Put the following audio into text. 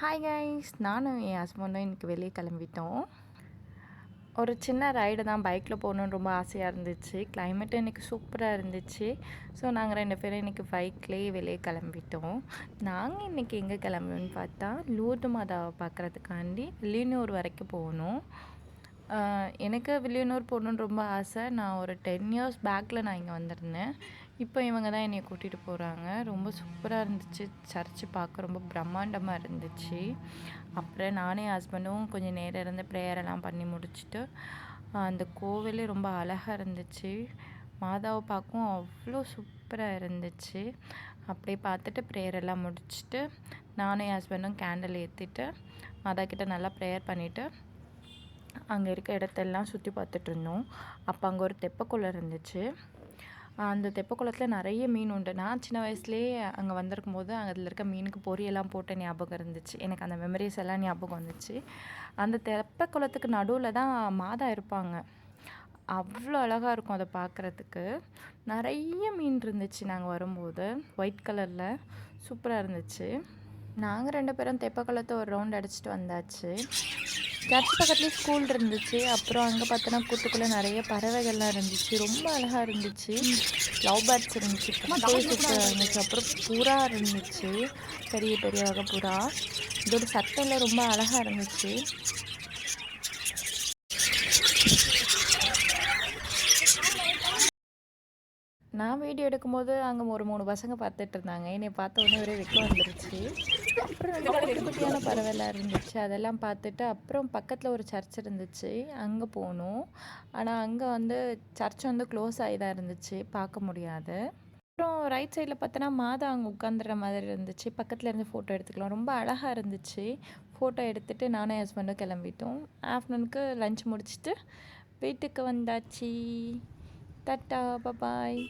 Hi guys, நானும் என் ஹஸ்பண்டும் இன்றைக்கி வெளியே கிளம்பிட்டோம். ஒரு சின்ன ரைடு தான், பைக்கில் போகணுன்னு ரொம்ப ஆசையாக இருந்துச்சு. கிளைமேட்டு இன்றைக்கி சூப்பராக இருந்துச்சு. ஸோ நாங்கள் 2 பேரும் இன்றைக்கி பைக்லேயே வெளியே கிளம்பிட்டோம். நாங்கள் இன்றைக்கி எங்கே கிளம்புன்னு பார்த்தா, லூர்து மாதாவை பார்க்குறதுக்காண்டி வில்லியனூர் வரைக்கும் போகணும். எனக்கு வில்லியனூர் போகணுன்னு ரொம்ப ஆசை. நான் ஒரு 10 இயர்ஸ் பேக்கில் நான் இங்கே வந்திருந்தேன். இப்போ இவங்க தான் என்னை கூட்டிகிட்டு போகிறாங்க. ரொம்ப சூப்பராக இருந்துச்சு. சர்ச்சு பார்க்க ரொம்ப பிரம்மாண்டமாக இருந்துச்சு. அப்புறம் நானே ஹஸ்பண்டும் கொஞ்சம் நேரம் இருந்து ப்ரேயரெல்லாம் பண்ணி முடிச்சுட்டு, அந்த கோவிலே ரொம்ப அழகாக இருந்துச்சு. மாதாவை பார்க்கவும் அவ்வளோ சூப்பராக இருந்துச்சு. அப்படியே பார்த்துட்டு ப்ரேயரெல்லாம் முடிச்சுட்டு, நானும் என் ஹஸ்பண்டும் கேண்டில் ஏற்றிட்டு மாதா கிட்ட நல்லா ப்ரேயர் பண்ணிவிட்டு அங்கே இருக்க இடத்தெல்லாம் சுற்றி பார்த்துட்ருந்தோம். அப்போ அங்கே ஒரு தெப்பக்குளம் இருந்துச்சு. அந்த தெப்பக்குளத்தில் நிறைய மீன் உண்டு. நான் சின்ன வயசுலேயே அங்கே வந்திருக்கும் போது அதில் இருக்க மீனுக்கு பொரியெல்லாம் போட்ட ஞாபகம் இருந்துச்சு. எனக்கு அந்த மெமரிஸ் எல்லாம் ஞாபகம் வந்துச்சு. அந்த தெப்பக்குளத்துக்கு நடுவில் தான் மாதா இருப்பாங்க. அவ்வளோ அழகாக இருக்கும் அதை பார்க்குறதுக்கு. நிறைய மீன் இருந்துச்சு நாங்கள் வரும்போது, ஒயிட் கலரில் சூப்பராக இருந்துச்சு. நாங்கள் 2 பேரும் தெப்பக்குளத்தை ஒரு ரவுண்ட் அடிச்சுட்டு வந்தாச்சு. சர்ச் பக்கத்துலேயே ஸ்கூல் இருந்துச்சு. அப்புறம் அங்கே பார்த்தோன்னா கூட்டுக்குள்ளே நிறைய பறவைகள்லாம் இருந்துச்சு. ரொம்ப அழகாக இருந்துச்சு. லவ் பேர்ட்ஸ் இருந்துச்சு, சூப்பராக இருந்துச்சு. அப்புறம் புறா இருந்துச்சு, பெரிய பெரிய வகை புறா. இதோட சத்தம்லாம் ரொம்ப அழகாக இருந்துச்சு. நான் வீடியோ எடுக்கும்போது அங்கே ஒரு 3 பசங்க பார்த்துட்டு இருந்தாங்க. என்னை பார்த்த உடனே ஒரே வெக்கம் வந்துருச்சு. அப்புறம் வந்து குட்டி குட்டியான பறவைலாம் இருந்துச்சு, அதெல்லாம் பார்த்துட்டு அப்புறம் பக்கத்தில் ஒரு சர்ச் இருந்துச்சு, அங்கே போனோம். ஆனால் அங்கே வந்து சர்ச் வந்து க்ளோஸ் ஆகி தான் இருந்துச்சு, பார்க்க முடியாது. அப்புறம் ரைட் சைடில் பார்த்தோன்னா மாதா அங்கே உட்காந்துற மாதிரி இருந்துச்சு. பக்கத்தில் இருந்து ஃபோட்டோ எடுத்துக்கலாம், ரொம்ப அழகாக இருந்துச்சு. ஃபோட்டோ எடுத்துகிட்டு நானும் என் ஹஸ்பண்டும் கிளம்பிட்டோம். ஆஃப்டர்நூனுக்கு லஞ்ச் முடிச்சுட்டு வீட்டுக்கு வந்தாச்சு. டாட்டா, பாய்.